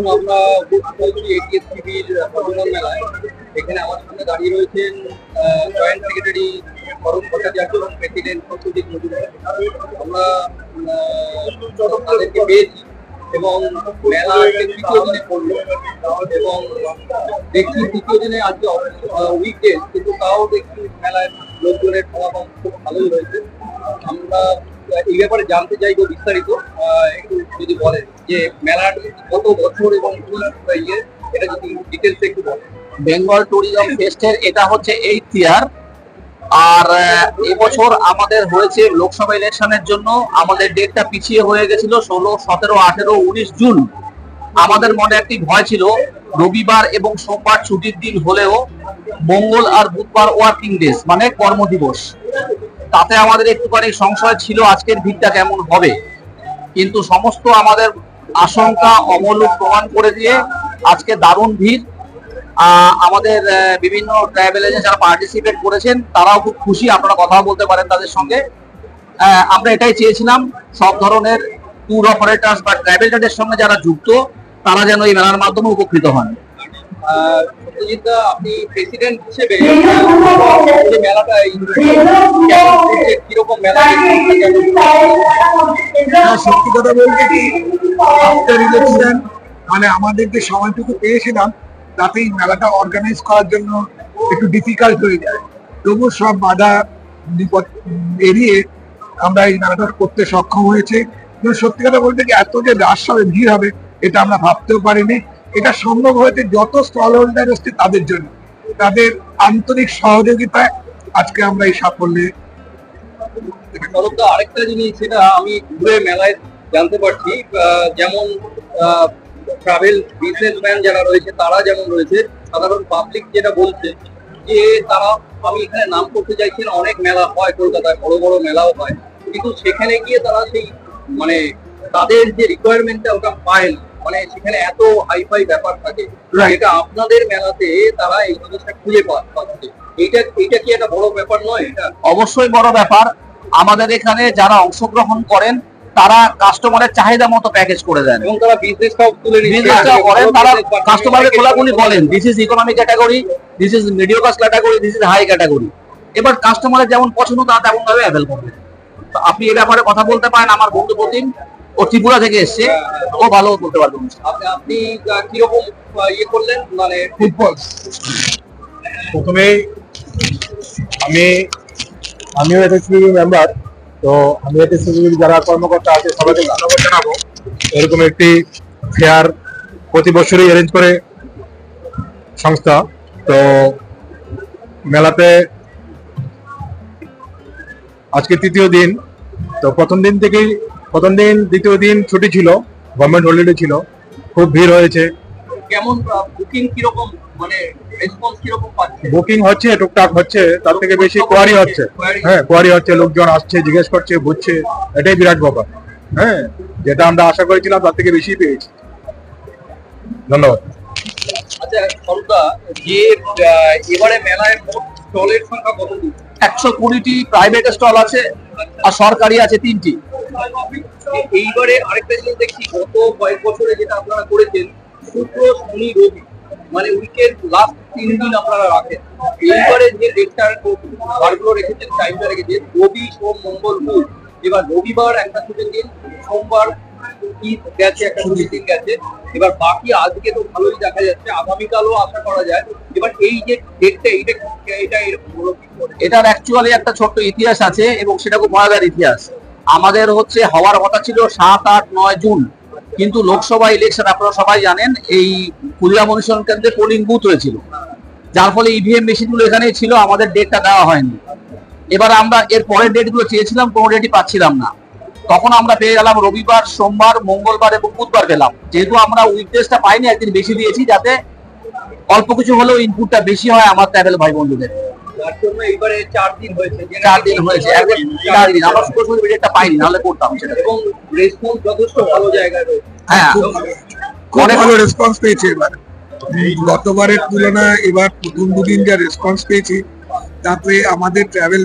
এখন আমরা এটিএস টিভির প্রজনন মেলায়। এখানে আমার সামনে দাঁড়িয়ে রয়েছেন জয়েন্ট সেক্রেটারি অরুণ ভট্টাচার্য এবং প্রেসিডেন্ট সত্যজিৎ মজুমদার। আমরা তাদেরকে পেয়েছি এবং মেলা তৃতীয় দিনে পড়লো এবং দেখছি তৃতীয় দিনে আজকে উইকডে, কিন্তু তাও দেখছি মেলায় লোকজনের সমাগম খুব ভালোই হয়েছে। আমরা এই ব্যাপারে জানতে চাইবো বিস্তারিত, একটু যদি বলেন যে মেলার কত বছর এবং এটা যদি ডিটেলস একটু বলেন। বেঙ্গল ট্যুরিজম ফেস্টের এটা হচ্ছে 8th ইয়ার। আর এবছর আমাদের হয়েছে লোকসভা ইলেকশনের জন্য আমাদের ডেটটা পিছিয়ে হয়ে গেছিল 16, 17, 18, 19 জুন। আমাদের মনে একটি ভয় ছিল রবিবার এবং সোমবার ছুটির দিন হলেও মঙ্গল আর বুধবার ওয়ার্কিং ডেজ মানে কর্মদিবস, তাতে আমাদের একটুখানি সংশয় ছিল আজকের ভিড়টা কেমন হবে। কিন্তু সমস্ত আমাদের আশঙ্কা অমূলক প্রমাণ করে দিয়ে আজকে দারুণ ভিড়। আমাদের বিভিন্ন ট্রাভেল এজেন্ট যারা পার্টিসিপেট করেছেন তারাও খুব খুশি, আপনারা কথা বলতে পারেন তাদের সঙ্গে। আমরা এটাই চেয়েছিলাম সব ধরনের ট্যুর অপারেটার্স বা ট্রাভেল এজেন্টের সঙ্গে যারা যুক্ত তারা যেন এই মেলার মাধ্যমে উপকৃত হন। আপনি প্রেসিডেন্ট হিসেবে মেলাটা কিরকম মেলা? সত্যি কথা বলতে কি, আফটার ইলেকশন মানে আমাদের যে সময়টুকু পেয়েছিলাম তাতে এই মেলাটা অর্গানাইজ করার জন্য একটু ডিফিকাল্ট হয়ে যায়। তবু সব বাধা বিপদ এড়িয়ে আমরা এই মেলাটা করতে সক্ষম হয়েছে। কিন্তু সত্যি কথা বলতে কি, এত যে রাশ হবে, ভিড় হবে, এটা আমরা ভাবতেও পারিনি। এটা সম্ভব হয়েছে যত স্টল হোল্ডার এসছে তাদের জন্য, তাদের আন্তরিক সহযোগিতায় আজকে আমরা এই সাফল্যে। আরেকটা জিনিস সেটা আমি ঘুরে মেলায় জানতে পারছি, যেমন ট্রাভেল বিজনেসম্যান যারা রয়েছে তারা যেমন রয়েছে, সাধারণ পাবলিক যেটা বলছে যে তারা, আমি এখানে নাম করতে চাইছি না, অনেক মেলা হয় কলকাতায়, বড় বড় মেলাও হয়, কিন্তু সেখানে গিয়ে তারা সেই মানে তাদের যে রিকোয়ারমেন্টটা ওটা পায় না, মানে সেখানে এত হাইফাই ব্যাপার থাকে। এটা আপনাদের মেলাতে তারা এই জিনিসটা খুঁজে পাচ্ছে, এইটা কি একটা বড় ব্যাপার নয়? এটা অবশ্যই বড় ব্যাপার। আমাদের এখানে যারা অংশগ্রহণ করেন তারা কাস্টমারের চাহিদা মতো প্যাকেজ করে দেন এবং তারা বিজনেসটাও তুলে করেন। তারা কাস্টমারকে খোলাখুলি বলেন this is economy category, this is medium class category, this is high category. এবার কাস্টমারের যেমন পছন্দ তারা তেমন ভাবে অ্যাভেল করবে। তো আপনি এই ব্যাপারে কথা বলতে পারেন। আমার বন্ধু প্রতিম, ও ত্রিপুরা থেকে এসছে, ও ভালো বলতে পারবেন। আপনি কিরকম ইয়ে করলেন মানে ফুটবল? প্রথমেই আমিও এসএসসি মেম্বার, তো আমি এসএসসি যারা কর্মকর্তা আছে সবাইকে ধন্যবাদ জানাবো। এরকম একটি ফেয়ার প্রতি বছরই অ্যারেঞ্জ করে সংস্থা। তো মেলাতে আজকে তৃতীয় দিন। তো প্রথম দিন দ্বিতীয় দিন ছুটি ছিল, গভর্নমেন্ট হলিডে ছিল, খুব ভিড় হয়েছে। কেমন বুকিং কিরকম, মানে রেসপন্স কিরকম পাচ্ছে? বুকিং হচ্ছে, টুকটাক হচ্ছে, তার থেকে বেশি কোয়ারি হচ্ছে। হ্যাঁ, কোয়ারি হচ্ছে, লোকজন আসছে, জিজ্ঞেস করছে, বুঝছে, এটাই বিরাট ব্যাপার। হ্যাঁ, যেটা আমরা আশা করেছিলাম তার থেকে বেশি পেয়েছি। ধন্যবাদ। আচ্ছা সরদা, যে এবারে মেলায় মোট স্টলের সংখ্যা কত? 120টি প্রাইভেট স্টল আছে আর সরকারি আছে 3টি। এইবারে আরেকটা জিনিস দেখছি, গত কয়েক বছরে যেটা আপনারা করেছেন শুক্র, শনি, রবি, মানে উইকেন্ড লাস্ট 3 দিন আপনারা রাখেন। এইবারে যে ডেটটা বারগুলো রেখেছেন, টাইমটা রেখেছেন রবি, সোম, মঙ্গল, বুধ। এবার রবিবার একটা ছুটির দিন, সোমবার ঈদ গেছে, একটা ছুটির দিন গেছে। এবার বাকি আজকে তো ভালোই দেখা যাচ্ছে, আগামীকালও আশা করা যায়। এবার এই যে ডেটটা, এটা এরকম হলো কি করে? এটার অ্যাকচুয়ালি একটা ছোট্ট ইতিহাস আছে এবং সেটা খুব মজাদার ইতিহাস। আমাদের হচ্ছে হওয়ার কথা ছিল 7, 8, 9 জুন, কিন্তু লোকসভা ইলেকশন আপনারা সবাই জানেন এই কুলিয়া মনিশন কেন্দ্রে পোলিং বুথ হয়েছিল, যার ফলে ইভিএম মেশিনগুলো এখানেই ছিল, আমাদের ডেটটা দেওয়া হয়নি। এবার আমরা এর পরের ডেটগুলো চেয়েছিলাম, কোনো ডেটই পাচ্ছিলাম না। তখন আমরা পেয়ে গেলাম রবিবার, সোমবার, মঙ্গলবার এবং বুধবার পেলাম। যেহেতু আমরা উইকডেজটা পাইনি, একদিন বেশি দিয়েছি যাতে অল্প কিছু হলেও ইনপুটটা বেশি হয় আমার ট্রাভেল ভাই বন্ধুদের। যার জন্য এইবারে 4 দিন হয়েছে। 4 দিন হয়েছে, 4 দিন। আমরা শুক্র শনি ডেটটা পাইনি, নাহলে করতাম সেটা। এবং রেসপন্স যথেষ্ট ভালো জায়গায় রয়েছে। হ্যাঁ, অনেক ভালো রেসপন্স পেয়েছে এবার। গতবারের তুলনায় এবার প্রথম দুদিন যা রেসপন্স পেয়েছি, তারপরে আমাদের ট্রাভেল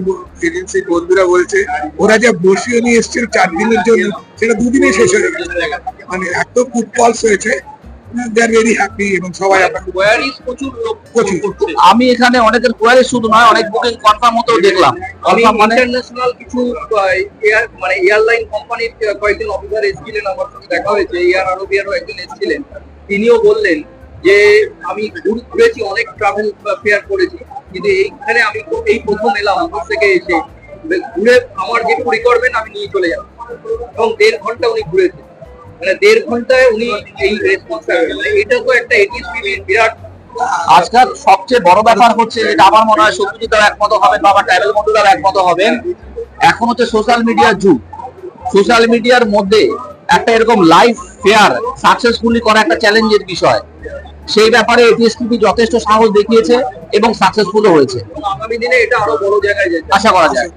এজেন্সির বন্ধুরা বলছে ওরা যা বসিয়ে নিয়ে এসছে 4 দিনের জন্য, সেটা 2 দিনে শেষ হয়ে গেছে। মানে এত ফুটফলস হয়েছে দে আর ভেরি হ্যাপি এবং সবাই আপনাকে কোয়ারিজ প্রচুর লোক প্রচুর। করছে। আমি এখানে অনেকের কোয়ারি শুধু নয়, অনেক বুকিং কনফার্ম হতেও দেখলাম। আমি কনফার্ম মানে ইন্টারন্যাশনাল কিছু এয়ারলাইন কোম্পানির কয়েকজন অফিসার এসেছিলেন, আমার সাথে দেখা হয়েছে, এয়ার আরবিয়ারও একজন এসেছিলেন। তিনিও বললেন যে আমি ঘুরেছি, অনেক ট্রাভেল ফেয়ার করেছি, কিন্তু এইখানে আমি এই প্রথম এলাম আমার থেকে এসে ঘুরে আমার যেটুকু রিকোয়ারমেন্ট আমি নিয়ে চলে যাব। এবং 1.5 ঘন্টা উনি ঘুরেছেন, মানে 1.5 ঘন্টায় উনি এই রেসপন্স পাবেন। এটা তো একটা এটিএসপির বিরাট। আজকাল সবচেয়ে বড় ব্যাপার হচ্ছে, যেটা আমার মনে হয় সত্যজিৎও একমত হবেন, বাবা ট্রাভেল বন্ধুরাও একমত হবেন, এখন হচ্ছে সোশ্যাল মিডিয়ার যুগ। সোশ্যাল মিডিয়ার মধ্যে একটা এরকম লাইভ ফেয়ার সাকসেসফুলি করা একটা চ্যালেঞ্জের বিষয়। সেই ব্যাপারে এটিএসপি যথেষ্ট সাহস দেখিয়েছে এবং সাকসেসফুলও হয়েছে, আগামী দিনে এটা আরো বড় জায়গায় যাচ্ছে আশা করা যায়।